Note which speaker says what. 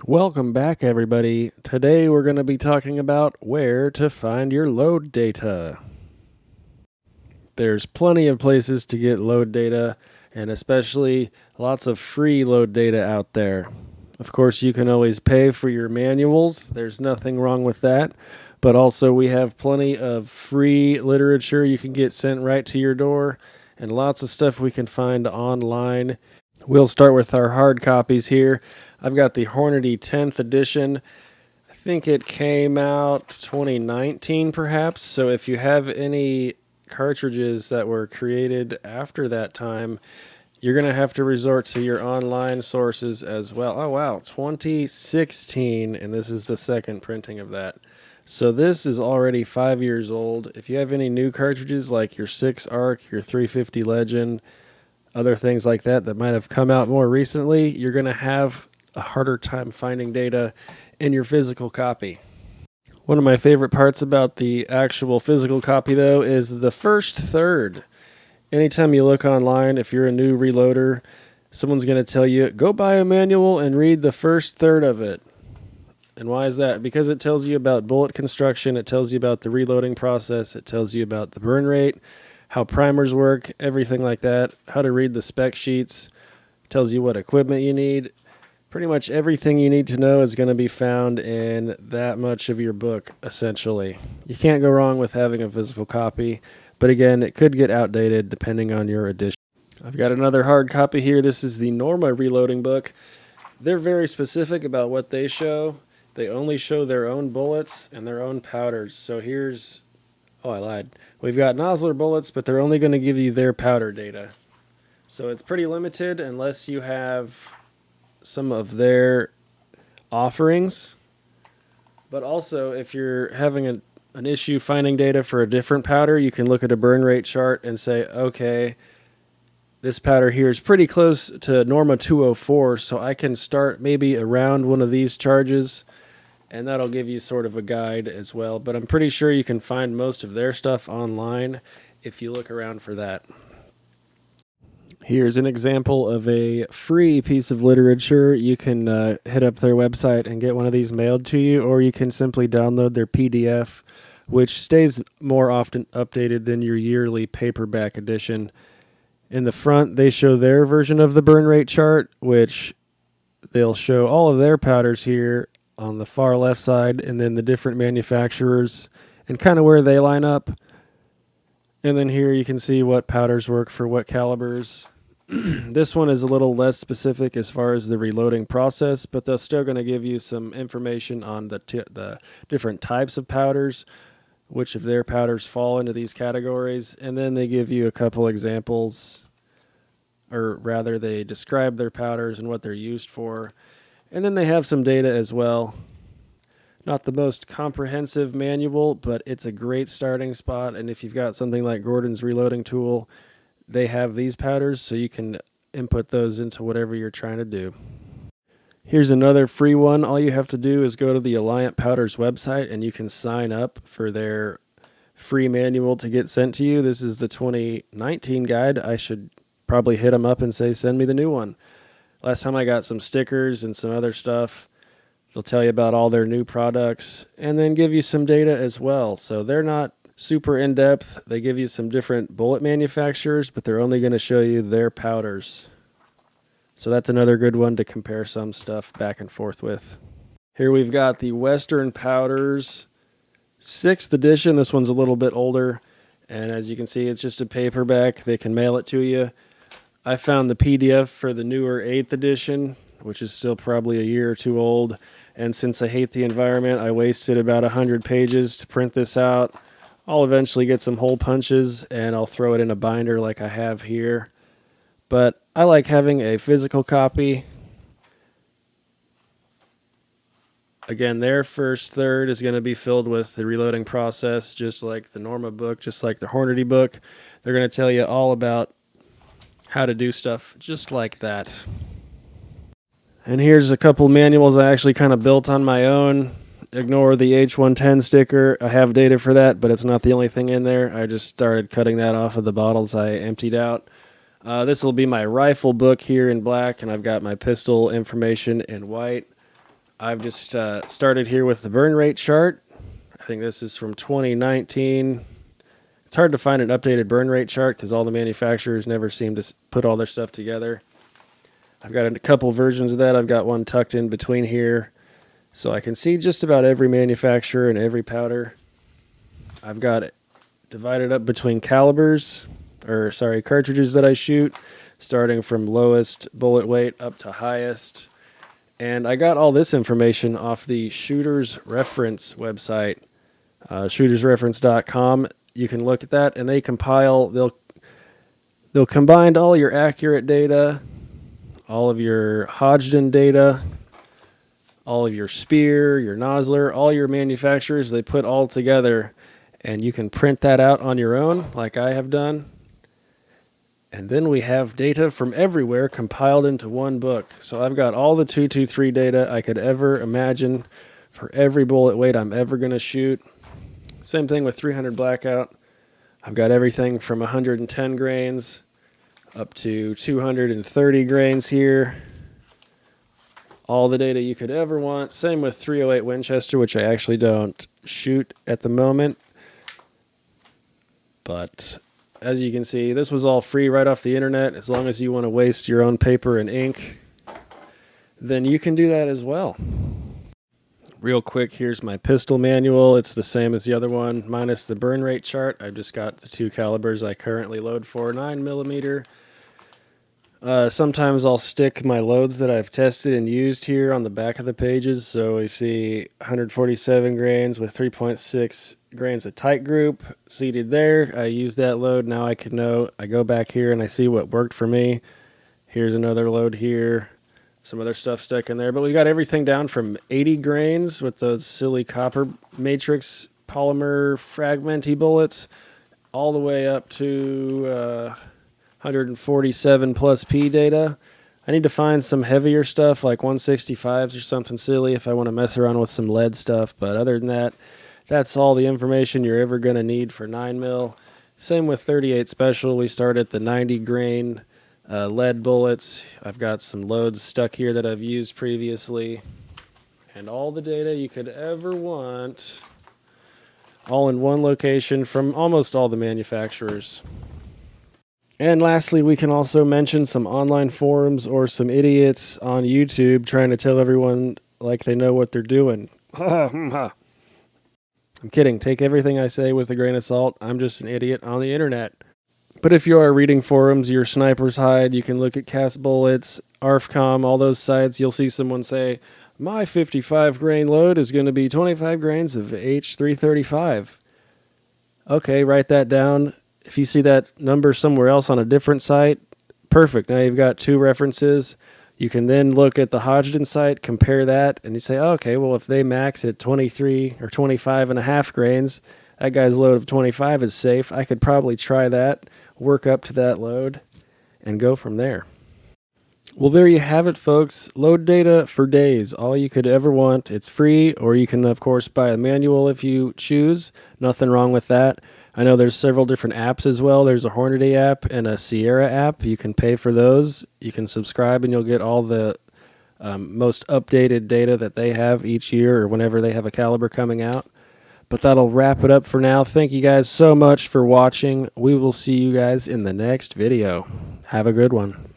Speaker 1: Welcome back, everybody. Today we're going to be talking about where to find your load data. There's plenty of places to get load data, and especially lots of free load data out there. Of course, you can always pay for your manuals. There's nothing wrong with that. But also, we have plenty of free literature you can get sent right to your door, and lots of stuff we can find online. We'll start with our hard copies here. I've got the Hornady 10th edition. I think it came out 2019 perhaps. So if you have any cartridges that were created after that time, you're going to have to resort to your online sources as well. Oh, wow. 2016. And this is the second printing of that. So this is already 5 years old. If you have any new cartridges like your 6 Arc, your 350 Legend, other things like that that might have come out more recently, you're going to have a harder time finding data in your physical copy. One of my favorite parts about the actual physical copy, though, is the first third. Anytime you look online, if you're a new reloader, someone's going to tell you, go buy a manual and read the first third of it. And why is that? Because it tells you about bullet construction, it tells you about the reloading process, it tells you about the burn rate, how primers work, everything like that, how to read the spec sheets, tells you what equipment you need. Pretty much everything you need to know is going to be found in that much of your book, essentially. You can't go wrong with having a physical copy, but again, it could get outdated depending on your edition. I've got another hard copy here. This is the Norma reloading book. They're very specific about what they show. They only show their own bullets and their own powders. So here's... Oh, I lied. We've got nozzler bullets, but they're only going to give you their powder data. So it's pretty limited unless you have some of their offerings. But also, if you're having an issue finding data for a different powder, you can look at a burn rate chart and say, okay, this powder here is pretty close to Norma 204, so I can start maybe around one of these charges, and that'll give you sort of a guide as well. But I'm pretty sure you can find most of their stuff online if you look around for that. Here's an example of a free piece of literature. You can hit up their website and get one of these mailed to you, or you can simply download their PDF, which stays more often updated than your yearly paperback edition. In the front, they show their version of the burn rate chart, which they'll show all of their powders here on the far left side, and then the different manufacturers and kind of where they line up. And then here you can see what powders work for what calibers. This one is a little less specific as far as the reloading process, but they're still going to give you some information on the different types of powders, which of their powders fall into these categories, and then they give you a couple examples, or rather they describe their powders and what they're used for, and then they have some data as well. Not the most comprehensive manual, but it's a great starting spot, and if you've got something like Gordon's reloading tool, they have these powders, so you can input those into whatever you're trying to do. Here's another free one. All you have to do is go to the Alliant Powders website, and you can sign up for their free manual to get sent to you. This is the 2019 guide. I should probably hit them up and say, send me the new one. Last time I got some stickers and some other stuff. They'll tell you about all their new products and then give you some data as well. So they're not super in-depth. They give you some different bullet manufacturers, but they're only going to show you their powders. So that's another good one to compare some stuff back and forth with. Here we've got the Western Powders 6th edition. This one's a little bit older, and as you can see, it's just a paperback. They can mail it to you. I found the PDF for the newer 8th edition, which is still probably a year or two old, and since I hate the environment, I wasted about 100 pages to print this out. I'll eventually get some hole punches, and I'll throw it in a binder like I have here. But I like having a physical copy. Again, their first third is going to be filled with the reloading process, just like the Norma book, just like the Hornady book. They're going to tell you all about how to do stuff just like that. And here's a couple manuals I actually kind of built on my own. Ignore the H110 sticker. I have data for that, but it's not the only thing in there. I just started cutting that off of the bottles I emptied out. This will be my rifle book here in black, and I've got my pistol information in white. I've just started here with the burn rate chart. I think this is from 2019. It's hard to find an updated burn rate chart because all the manufacturers never seem to put all their stuff together. I've got a couple versions of that. I've got one tucked in between here, so I can see just about every manufacturer and every powder. I've got it divided up between cartridges that I shoot, starting from lowest bullet weight up to highest. And I got all this information off the Shooter's Reference website, shootersreference.com. You can look at that, and they'll combine all your accurate data, all of your Hodgdon data, all of your Spear, your Nosler, all your manufacturers. They put all together, and you can print that out on your own, like I have done. And then we have data from everywhere compiled into one book. So I've got all the 223 data I could ever imagine for every bullet weight I'm ever going to shoot. Same thing with 300 Blackout. I've got everything from 110 grains up to 230 grains here. All the data you could ever want. Same with 308 Winchester, which I actually don't shoot at the moment. But as you can see, this was all free right off the internet. As long as you want to waste your own paper and ink, then you can do that as well. Real quick, here's my pistol manual. It's the same as the other one, minus the burn rate chart. I've just got the two calibers I currently load for, 9mm. Sometimes I'll stick my loads that I've tested and used here on the back of the pages. So we see 147 grains with 3.6 grains of tight group seated there. I use that load. Now I can know. I go back here and I see what worked for me. Here's another load here. Some other stuff stuck in there. But we got everything down from 80 grains with those silly copper matrix polymer fragmenty bullets all the way up to 147 plus P data. I need to find some heavier stuff like 165s or something silly if I want to mess around with some lead stuff. But other than that, that's all the information you're ever going to need for 9mm. Same with 38 Special. We start at the 90 grain lead bullets. I've got some loads stuck here that I've used previously. And all the data you could ever want, all in one location from almost all the manufacturers. And lastly, we can also mention some online forums or some idiots on YouTube trying to tell everyone like they know what they're doing. I'm kidding. Take everything I say with a grain of salt. I'm just an idiot on the internet. But if you are reading forums, your sniper's hide, you can look at Cast Bullets, ARFCOM, all those sites. You'll see someone say, my 55 grain load is going to be 25 grains of H335. Okay, write that down. If you see that number somewhere else on a different site, perfect. Now you've got two references. You can then look at the Hodgdon site, compare that, and you say, oh, okay, well, if they max at 23 or 25 and a half grains, that guy's load of 25 is safe. I could probably try that, work up to that load, and go from there. Well, there you have it, folks. Load data for days, all you could ever want. It's free, or you can, of course, buy a manual if you choose. Nothing wrong with that. I know there's several different apps as well. There's a Hornady app and a Sierra app. You can pay for those. You can subscribe, and you'll get all the most updated data that they have each year or whenever they have a caliber coming out. But that'll wrap it up for now. Thank you guys so much for watching. We will see you guys in the next video. Have a good one.